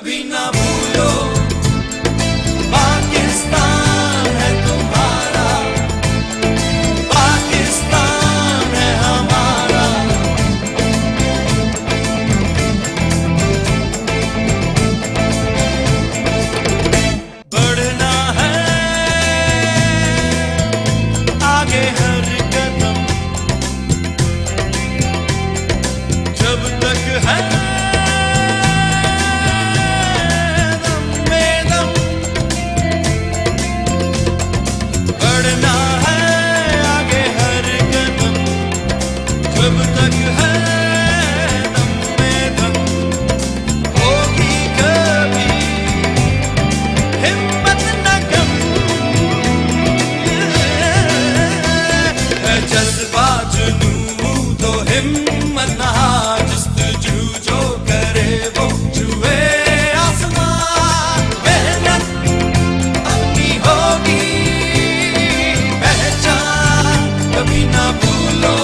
कभी ना भूलो पाकिस्तान है तुम्हारा, पाकिस्तान है हमारा। बढ़ना है आगे हर कदम, जब तक है जब तक है दम में दम, होगी कभी हिम्मत न कम। है जज्बा जुनून तो हिम्मत न हार, जस्तजू जो करे वो छुए आसमान। मेहनत अपनी होगी पहचान, कभी ना भूलो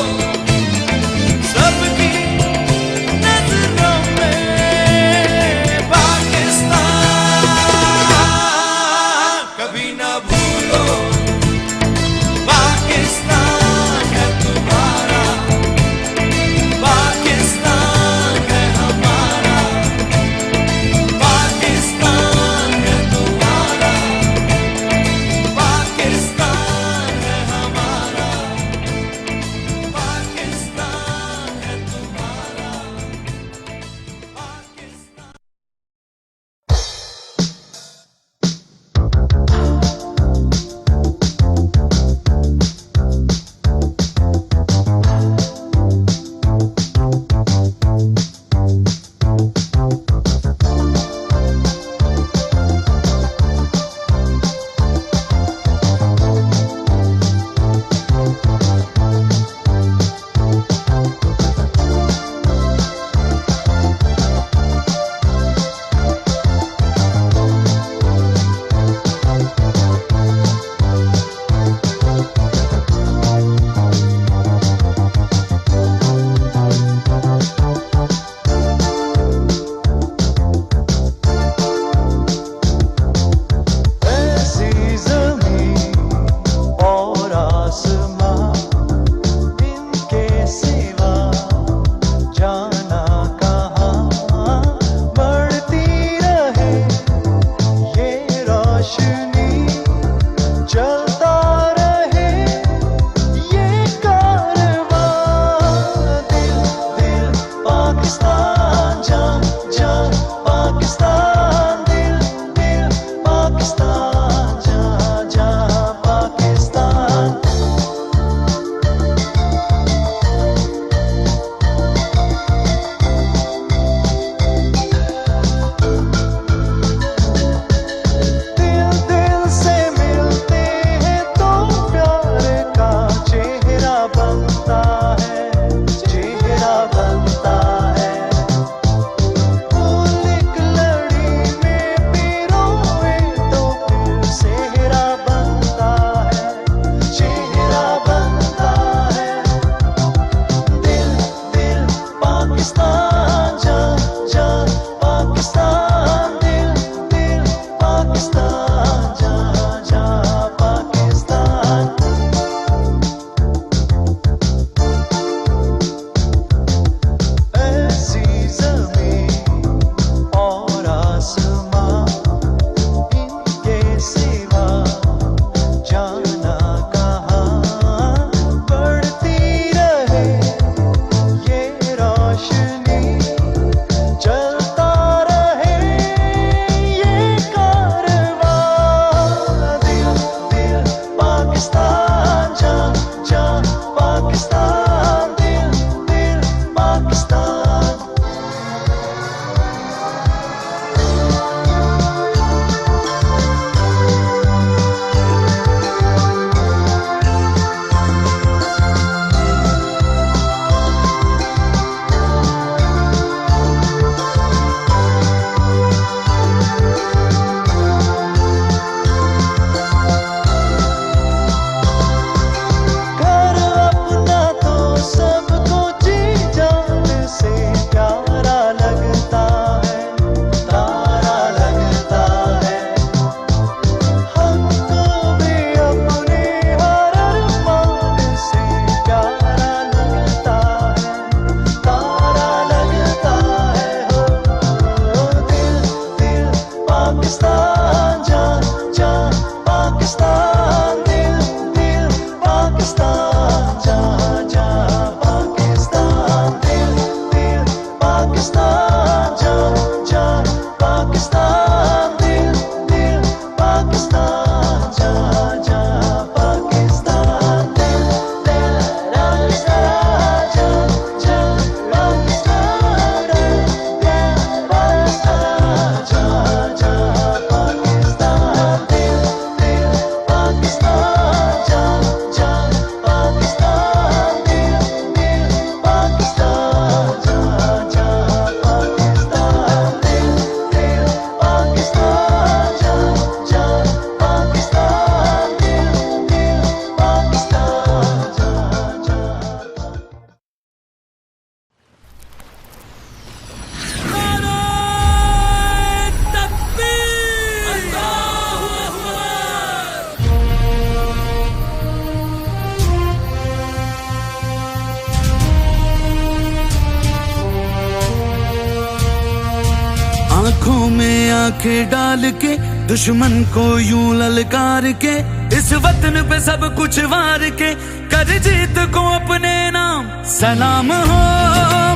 आंखों में आंखें डाल के दुश्मन को यूं ललकार के इस वतन पे सब कुछ वार के कर जीत को अपने नाम। सलाम हो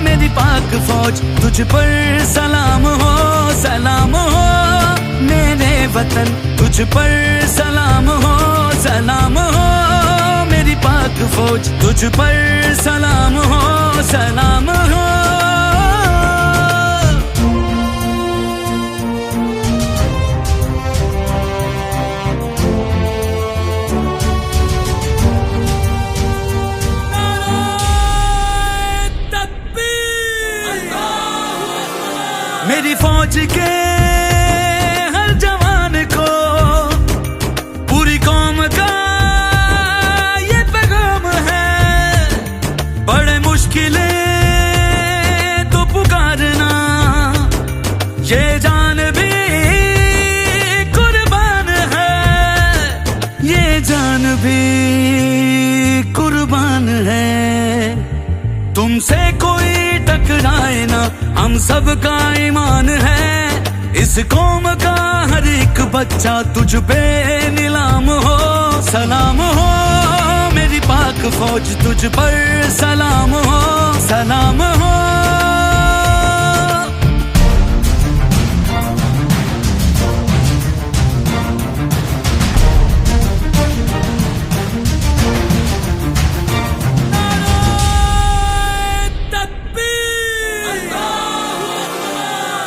मेरी पाक फौज तुझ पर सलाम हो, सलाम हो मेरे वतन तुझ पर सलाम हो, सलाम हो मेरी पाक फौज तुझ पर सलाम हो, सलाम हो। मेरी फौज के हर जवान को पूरी कौम का ये पैगाम है, बड़े मुश्किलें तो पुकारना ये जान भी कुर्बान है, ये जान भी कुर्बान है। तुमसे कोई टकराए ना हम सबका ईमान है, इस कौम का हर एक बच्चा तुझ पे नीलाम हो। सलाम हो मेरी पाक फौज तुझ पर सलाम हो, सलाम हो।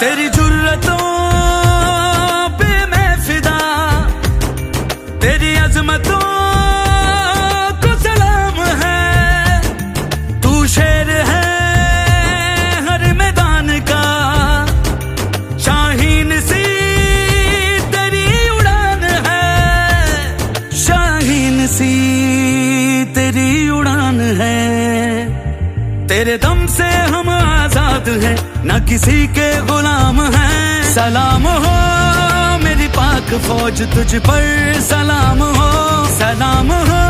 तेरी जुर्रतों पे मैं फिदा, तेरी अजमतों को सलाम है। तू शेर है हर मैदान का, शाहीन सी तेरी उड़ान है, शाहीन सी तेरी उड़ान है। तेरे दम से हम आजाद हैं ना किसी के गुलाम हैं। सलाम हो मेरी पाक फौज तुझ पर सलाम हो, सलाम हो।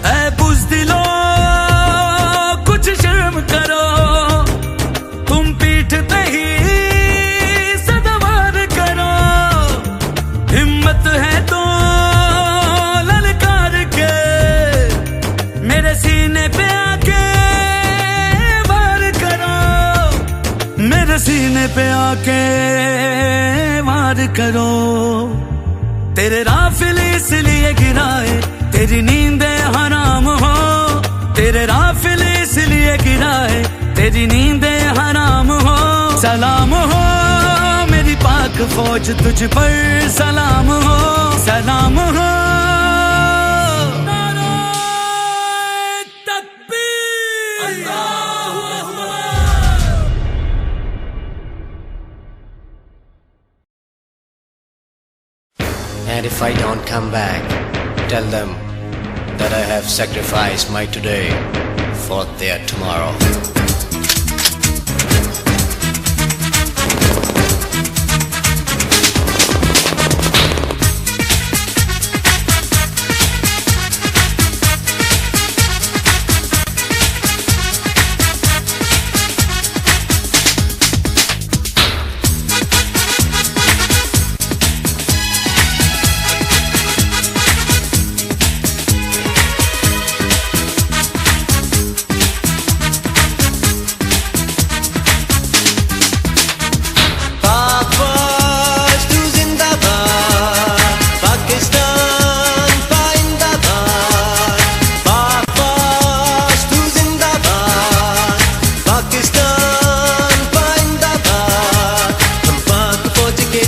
ऐ बुज़दिलो कुछ शर्म करो, तुम पीठ पे ही सवार करो। हिम्मत है तो ललकार के मेरे सीने पे आके वार करो, मेरे सीने पे आके वार करो। तेरे राफिल इसलिए गिराए तेरी नींदें हराम हो, तेरे राफिल इसलिए गिराए तेरी नींदें हराम हो। सलाम हो मेरी पाक फौज तुझ पर सलाम हो, सलाम हो। And if I don't come back, tell them that I have sacrificed my today for their tomorrow.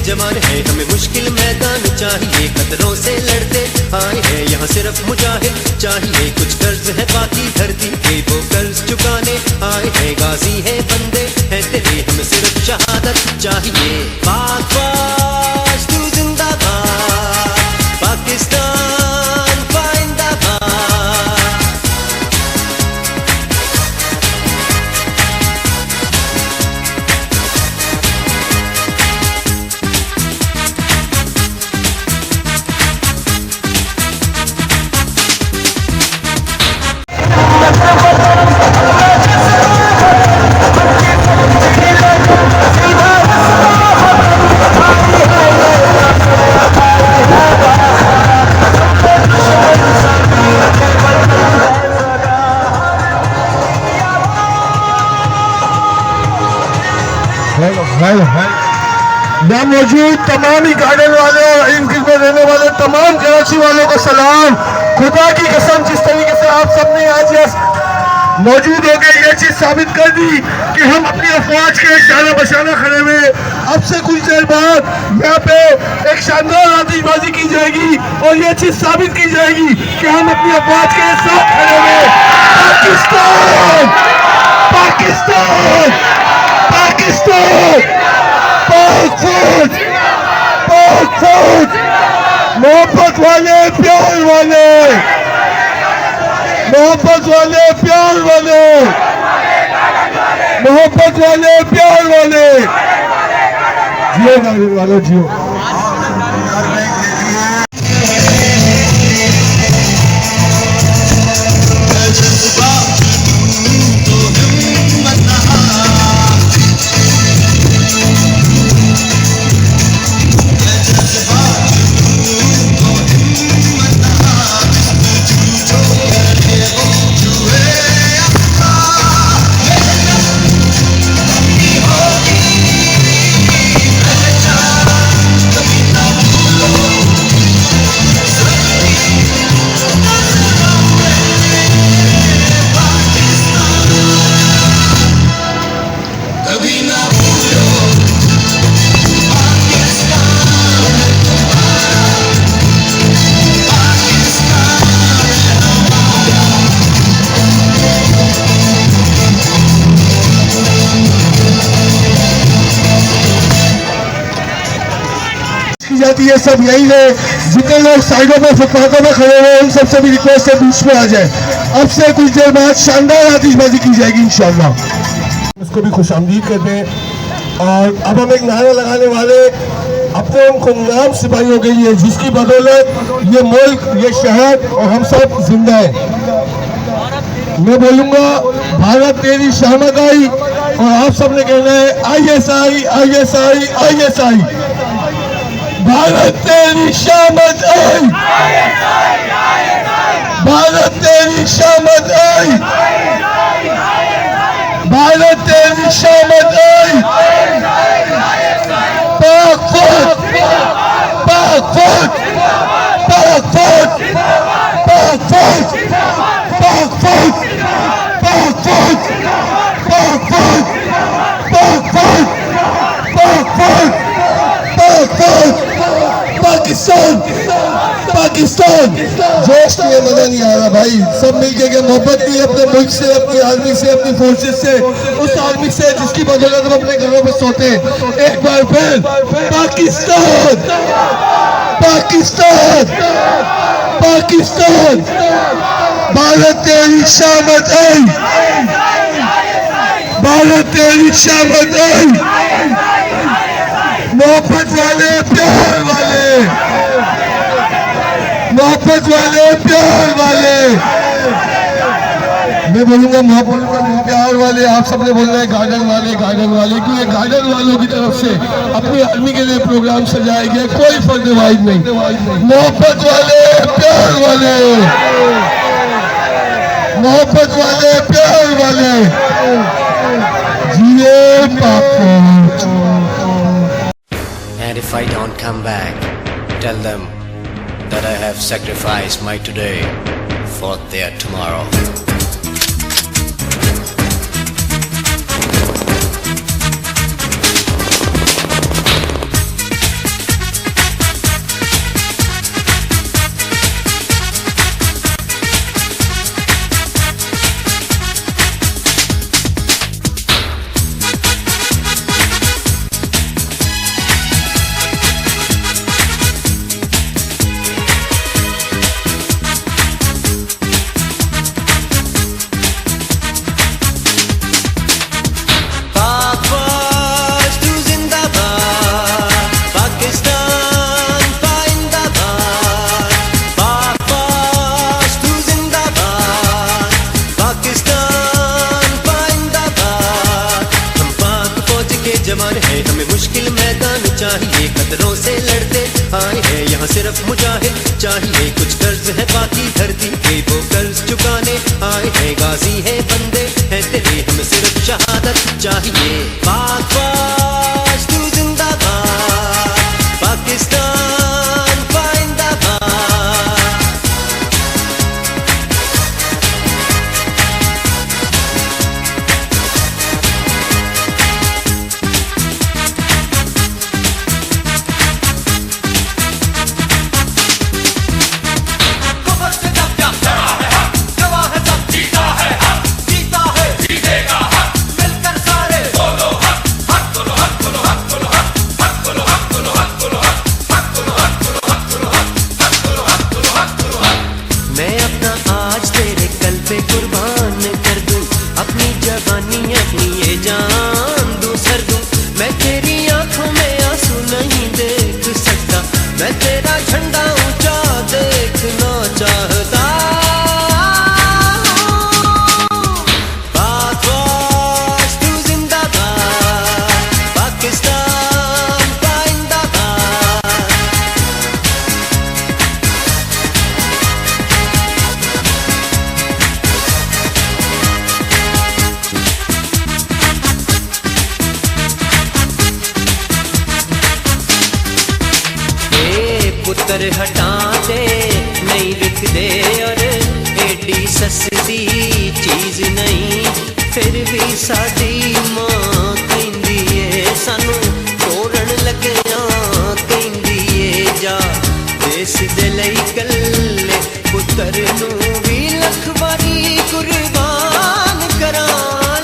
जवान है हमें मुश्किल मैदान चाहिए, खतरों से लड़ते आए हैं यहाँ सिर्फ मुजाहिद चाहिए। कुछ कर्ज है बाकी धरती के वो कर्ज चुकाने आए हैं, गाजी है बंदे हैं तेरे हमें सिर्फ शहादत चाहिए। पाक फौज तू जिंदाबाद, पाकिस्तान पाइंदाबाद। यहाँ मौजूद तमाम ही गार्डन वाले और इन में रहने वाले तमाम कराची वालों को सलाम। खुदा की कसम जिस तरीके से आप सबने आज मौजूद हो गए ये चीज साबित कर दी कि हम अपनी अफवाज के शाना बशाना खड़े हुए। अब से कुछ देर बाद यहाँ पे एक शानदार आतिशबाजी की जाएगी और ये चीज साबित की जाएगी कि हम अपनी अफवाज के साथ खड़े हुए। पाकिस्तान पाकिस्तान पाकिस्तान पाक फौज मोहब्बत वाले प्यार वाले मोहब्बत वाले प्यार वाले मोहब्बत वाले प्यार वाले जियो गार्डन वाले जियो। जाती है सब यही है। जितने लोग साइडों में फुटपाथों में खड़े हुए उन सबसे भी रिक्वेस्ट है बीच में आ जाए। अब से कुछ देर बाद शानदार आतिशबाजी की जाएगी इंशाल्लाह। उसको भी खुशामदीद कहते हैं। और अब हम एक नारा लगाने वाले अपने उन खुदनाम सिपाहियों के लिए जिसकी बदौलत ये मुल्क ये शहर और हम सब जिंदा है। मैं बोलूंगा भारत तेरी शामत आई और आप सबने कहना है ISI ISI ISI। भारत तेरी शामत आई भारत तेरी शामत आई भारत तेरी शामत आई। पाक फौज पाक फौज पाक फौज पाक फौज पाक फौज पाक फौज पाक फौज पाक फौज पाक फौज पाक फौज पाकिस्तान पाकिस्तान। जोश नहीं है, मजा नहीं आ रहा भाई। सब मिलके के मोहब्बत नहीं है अपने मुल्क से, अपनी आर्मी से, अपनी फोर्सेस से, उस आर्मी से जिसकी बदौलत हम अपने घरों में सोते हैं। एक बार फिर पाकिस्तान पाकिस्तान पाकिस्तान। भारत तेरी शामत आई भारत तेरी शामत आई। मोहब्बत वाले प्यार वाले मोहब्बत वाले प्यार वाले। मैं बोलूंगा मोहब्बत वाले प्यार वाले। आप सबने बोलना है गार्डन वाले क्योंकि गार्डन वालों की तरफ से अपनी आर्मी के लिए प्रोग्राम सजाया गया। कोई फर्दवाइज नहीं। मोहब्बत वाले प्यार वाले मोहब्बत वाले प्यार वाले जिए पाक। And if I don't come back, tell them that I have sacrificed my today for their tomorrow. जवान है, हमें मुश्किल मैदान चाहिए, खतरों से लड़ते आए हैं यहाँ सिर्फ मुजाहिद चाहिए। कुछ कर्ज है बाकी धरती के वो कर्ज चुकाने आए हैं, गाजी है बंदे हैं तेरे, हमें सिर्फ शहादत चाहिए। पाक पुत्र हटा दे नहीं लिख दे और एडी सस्ती चीज नहीं फिर भी साडी मां कहंदी ए सानू तोड़न लगिया कहंदी ए जा देश दे लई कल्ले पुत्र नू भी लख वारी कुर्बान करा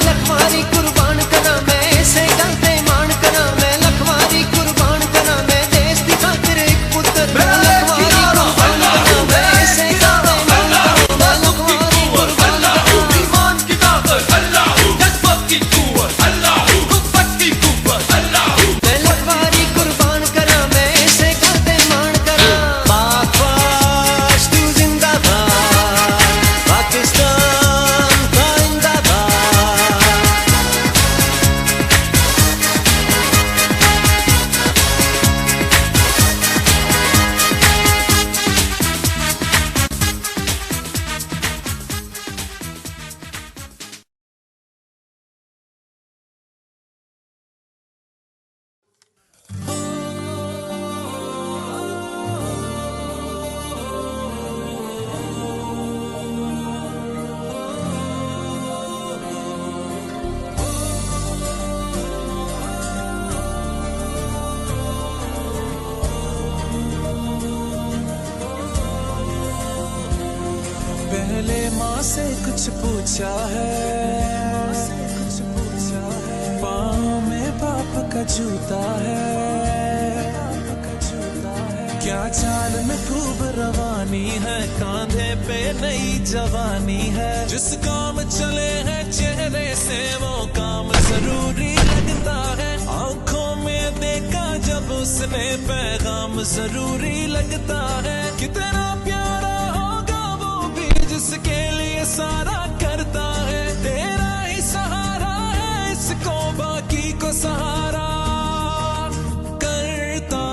लख वारी कुर्बान करा मैं इसे गल ते मान करा मैं लख वारी कुर्बान करा मैं देश दी खातिर एक पुत्र लख वारी कुर्बान करा मैं इसे गल ते मान करा मैं लख वारी कुर्बान करा ईमान की ताकत अल्लाह जज्बत की कुव्वत अल्लाह कुव्वत की कुव्वत अल्लाह मैं लख वारी कुर्बान करा मैं इसे गल ते मान करा पाक तू जिंदाबाद पाकिस्तान का जिंदाबाद पहले माँ से कुछ पूछा है पाँव में बाप का जूता है क्या चाल में खूब रवानी है कांधे पे नई जवानी है जिस काम चले हैं चेहरे से वो काम जरूरी लगता है आंखों में देखा जब उसने पैगाम जरूरी लगता है कितना प्यारा होगा वो भी जिसके लिए सारा करता है तेरा ही सहारा है इसको बाकी को सहारा करता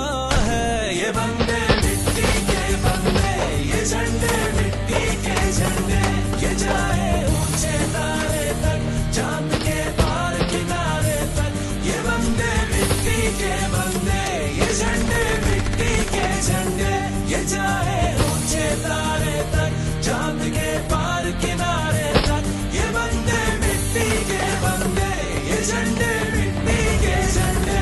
है ये बंदे मिट्टी के बंदे ये झंडे मिट्टी के झंडे ये जाए ऊंचे तारे तक चांद के पार किनारे तक ये बंदे मिट्टी के बंदे ये झंडे मिट्टी के झंडे ये जाए ऊंचे तारे तक चांद के पार किनारे तक ये बंदे मिट्टी के बंदे ये झंडे मिट्टी के झंडे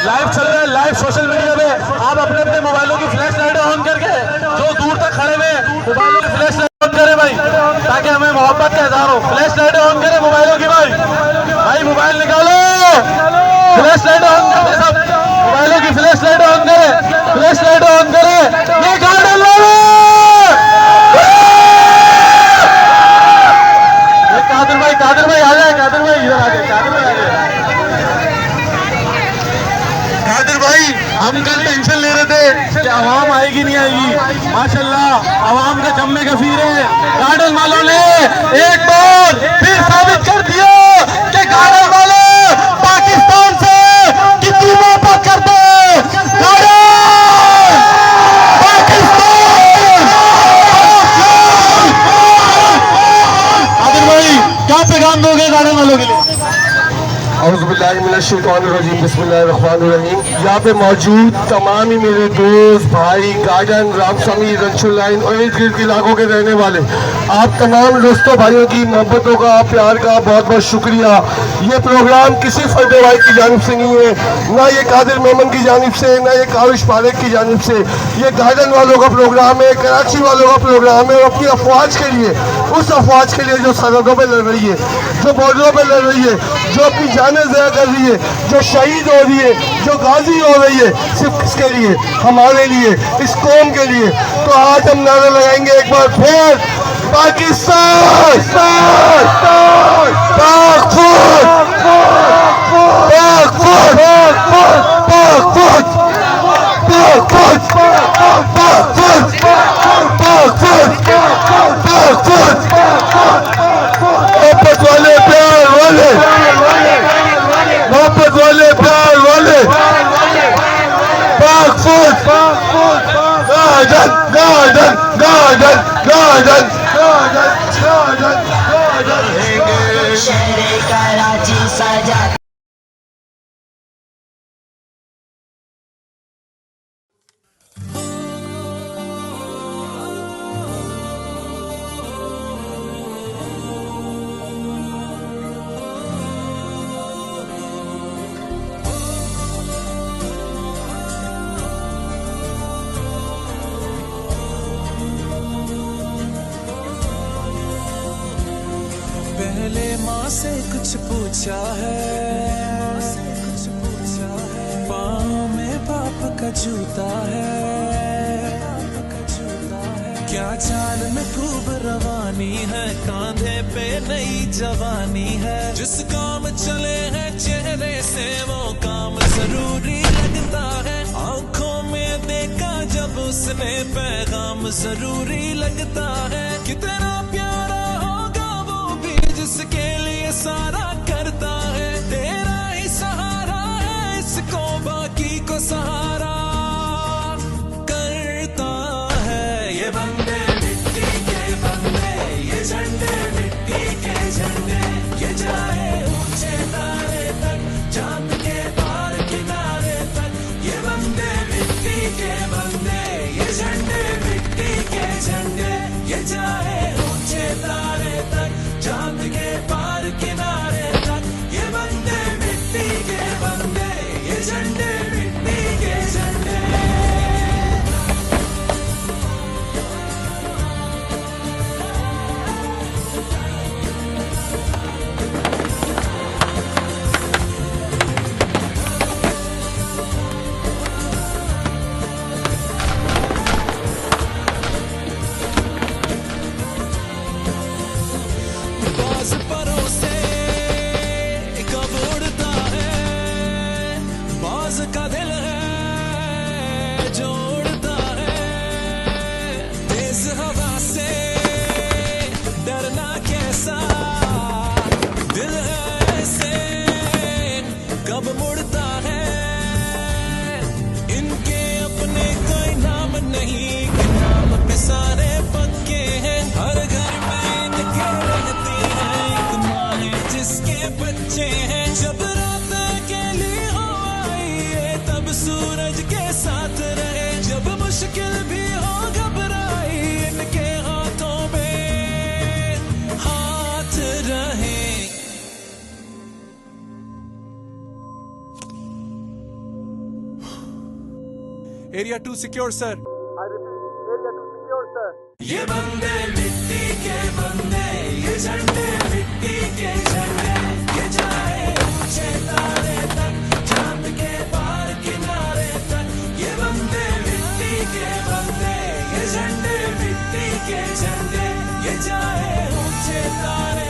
लाइव चल रहा है लाइव सोशल मीडिया पे आप अपने अपने मोबाइलों की फ्लैश लाइट ऑन करके जो दूर तक खड़े हुए मोबाइलों की फ्लैश लाइट ऑन करें भाई ताकि हमें मोहब्बत का इजहार हो फ्लैश लाइट ऑन करें मोबाइलों की भाई मोबाइल निकालो फ्लैश लाइट ऑन करें सब मोबाइलों की फ्लैश लाइट ऑन करें फ्लैश लाइट ऑन करें ये गार्डन कादिर भाई आ जाए कादिर भाई इधर आ जाए कादिर भाई आ जाए कादिर भाई हम कल टेंशन ले रहे थे कि आवाम आएगी नहीं आएगी माशाल्लाह आवाम का जम्मे कफीर है गार्डन वालों ने एक बार फिर साबित कर दिया कि गार्डन वाले पाकिस्तान से कितनी मोहब्बत करते हैं कादिर भाई क्या पैगाम दोगे गार्डन वालों के लिए बिस्मिल्लाहिर्रहमानिर्रहीम। यहाँ पे मौजूद तमाम ही मेरे दोस्त भाई गार्डन रामसमी रंशुल लाइन और इर्द गिर्द इलाकों के रहने वाले आप तमाम दोस्तों भाइयों की मोहब्बतों का प्यार का बहुत बहुत शुक्रिया। ये प्रोग्राम किसी फर्द भाई की जानिब से नहीं है ना ये कादिर मेमन की जानिब से ना ये काविश पारेख की जानिब से ये गार्डन वालों का प्रोग्राम है कराची वालों का प्रोग्राम है और अपनी अफवाज के लिए उस अफवाज के लिए जो सरहदों पर लड़ रही है जो बॉर्डरों पर लड़ रही है जो अपनी जानें ज़या कर रही है जो शहीद हो रही है जो गाजी हो रही है सिर्फ किसके लिए हमारे लिए इस कौम के लिए। तो आज हम नारा लगाएंगे एक बार फिर पाकिस्तान मोहब्बत वाले प्यार वाले मोहब्बत वाले प्यार वाले गार्डन गार्डन गार्डन गार्डन शहर कराची सजा पहले माँ से कुछ पूछा है, पाँव में बाप का जूता है, क्या चाल में खूब रवानी है, कांधे पे नई जवानी है, जिस काम चले हैं चेहरे से वो काम जरूरी लगता है, आंखों में देखा जब उसने पैगाम जरूरी लगता है, कितना प्यारा जिसके लिए सारा करता है, तेरा ही सहारा है, इसको बाकी को सहारा करता है। ये बंदे मिट्टी के बंदे, ये झंडे मिट्टी के झंडे, ये जाए ऊंचे तारे तक, चांद के पार किनारे तक, ये बंदे मिट्टी के बंदे, ये झंडे मिट्टी के झंडे, ये जाए ऊंचे तारे तक, चांद के पार किनारे तक, ये बंदे मिट्टी के बंदे, ये झंडे मिट्टी के झंडे। बाज परों से कब उड़ता है, बाज का दिल है जो उड़ता है, तेज हवा से डरना कैसा दिल है ऐसे कब मुड़ता है, इनके अपने कोई नाम नहीं, कि नाम पे सारे पक्के हैं, हर घर में इनके रहती है एक माँ है जिसके बच्चे हैं, जब रात अकेली हो आई है तब सूरज के साथ रहे, जब मुश्किल भी हो घबराई इनके हाथों में हाथ रहे। Area 2 secure sir. ये बंदे मिट्टी के बंदे, ये झंडे मिट्टी के झंडे, ये जाए ऊंचे तारे तक, चांद के पार किनारे तक, ये बंदे मिट्टी के बंदे, ये झंडे मिट्टी के झंडे, ये जाए ऊंचे तारे।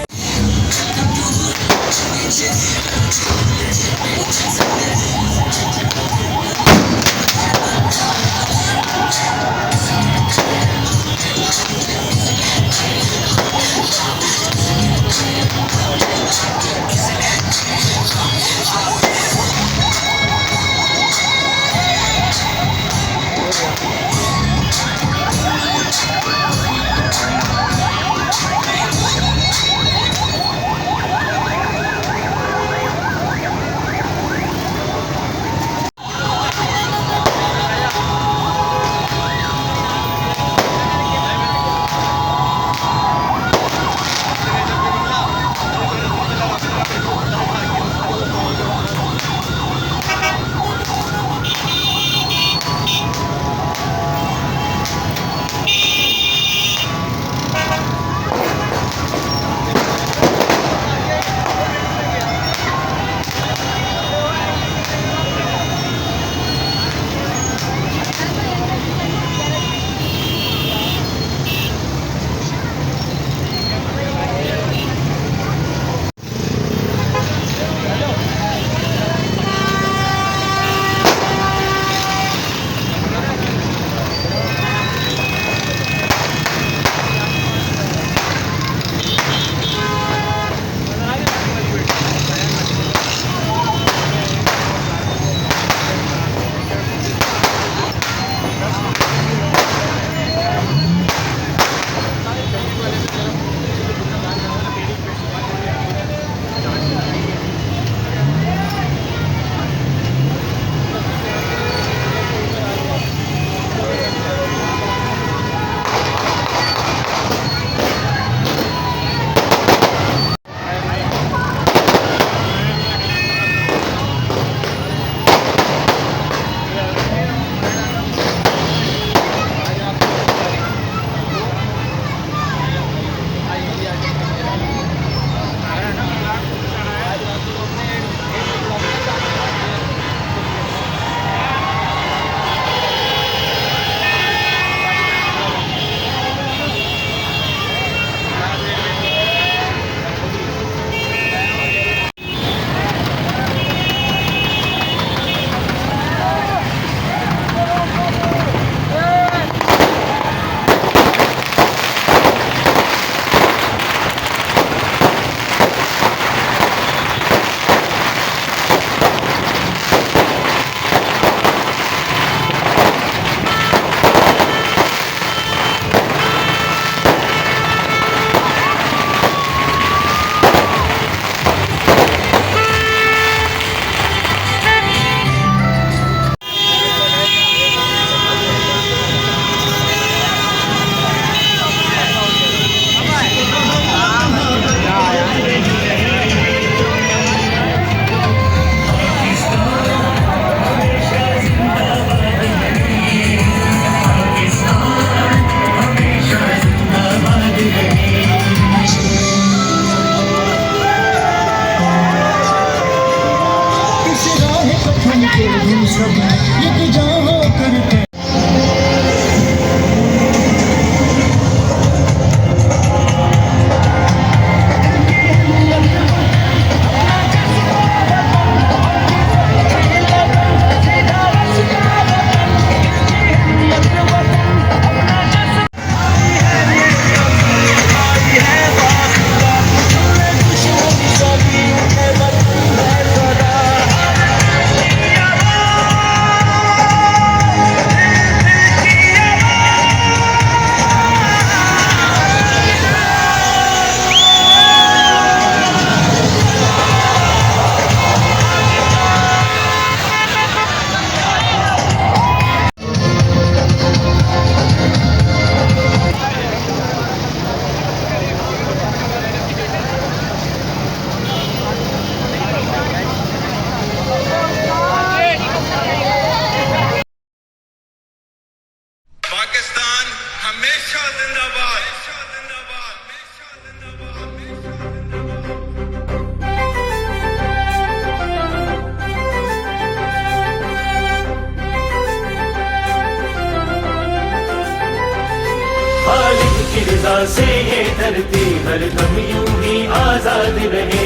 खालिक की रजा से ये धरती हरदम यूं ही आजाद रहे।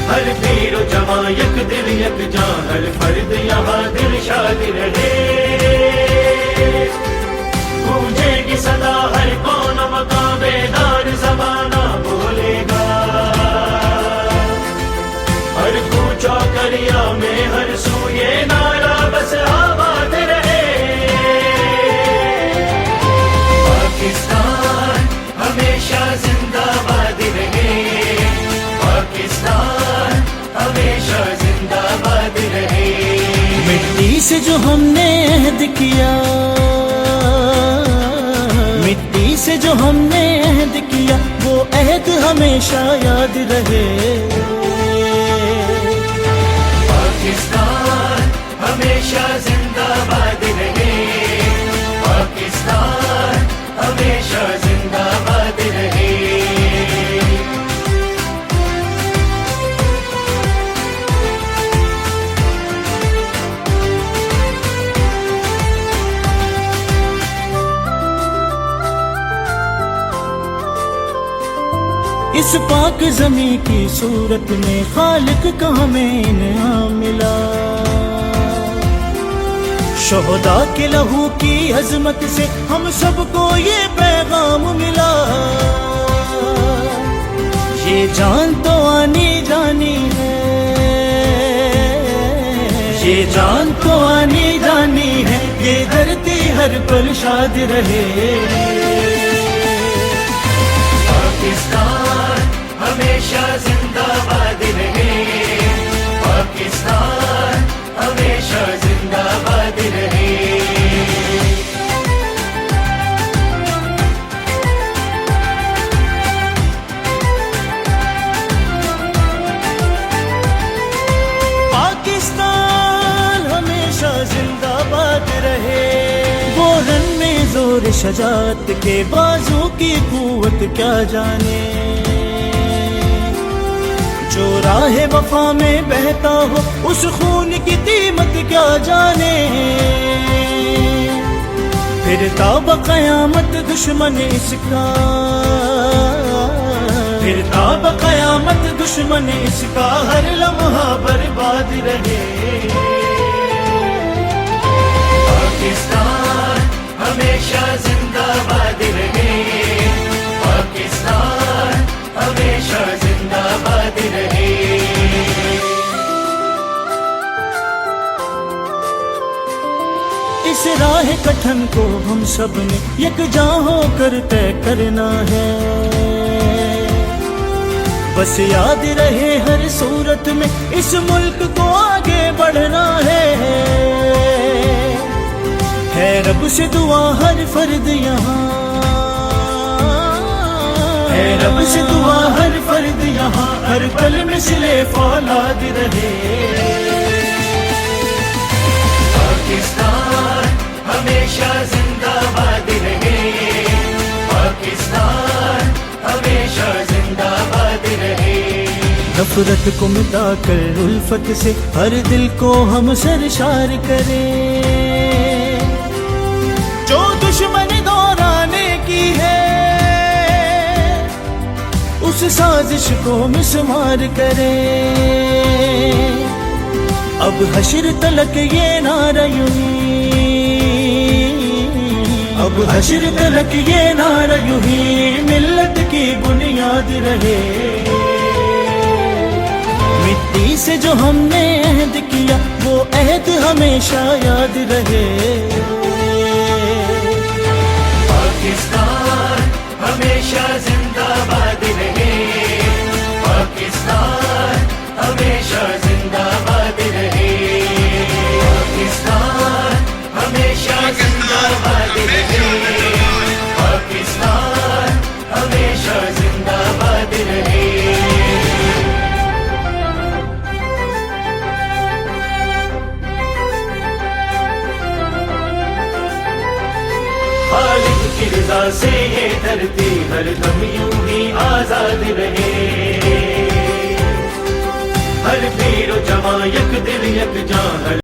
हर पीर व जवां यक दिल यक जां, हर फर्द यहाँ दिल शाद रहे। गूंजेगी सदा हर कौन मकाम बेदार ज़माना बोलेगा। हर कूचो करिया में हर सू ये नारा बस आबाद रहे। पाकिस्तान हमेशा जिंदाबाद रहे। पाकिस्तान हमेशा जिंदाबाद रहे। मिट्टी से जो हमने अहद किया, मिट्टी से जो हमने अहद किया, वो अहद हमेशा याद रहे। पाकिस्तान हमेशा जिंदाबाद रहे। पाकिस्तान हमेशा जिंदाबाद रहे। इस पाक ज़मीं की सूरत में खालिक का हमें इनाम मिला। शोहदा के लहू की अजमत से हम सबको ये पैगाम मिला। ये जान तो आनी जानी है, ये जान तो आनी जानी है। ये धरती हर पल शाद रहे। पाकिस्तान हमेशा जिंदाबाद रहे। पाकिस्तान हमेशा जिंदाबाद रहे। पाकिस्तान हमेशा जिंदाबाद रहे। वो रन में जोर शजात के बाजू की कुव्वत क्या जाने। जो राह वफा में बहता हो उस खून की कीमत क्या जाने। फिरता बक़यामत दुश्मन इसका, फिरता बक़यामत दुश्मन इसका, हर लम्हा बर्बाद रहे। पाकिस्तान हमेशा जिंदाबाद रहे। पाकिस्तान हमेशा जिंदाबाद रहे। इस राह कठन को हम सब ने यकजां होकर तय करना है। बस याद रहे हर सूरत में इस मुल्क को आगे बढ़ना है। रब से दुआ हर फर्द यहाँ, है रब से दुआ हर फर्द यहाँ, हर पल में सिले फौलाद रहे। पाकिस्तान हमेशा जिंदाबाद रहे। पाकिस्तान हमेशा जिंदाबाद रहे। नफरत को मिटाकर उल्फत से हर दिल को हम सरशार करें। जो दुश्मन दौराने की है उस साजिश को मिसमार करें। अब हश्र तलक ये नारा यूं ही, अब हश्र तलक ये नारा यूं ही मिल्लत की बुनियाद रहे। मिट्टी से जो हमने अहद किया वो अहद हमेशा याद रहे। पाकिस्तान हमेशा जिंदाबाद रहे। पाकिस्तान हमेशा जिंदाबाद रहे। पाकिस्तान हमेशा जिंदाबाद रहे। पाकिस्तान हमेशा जिंदाबाद रहे। खालिक की रजा से ये धरती हरदम यूं ही आजाद रहे। हर पीर व जवां यक दिल यक जां।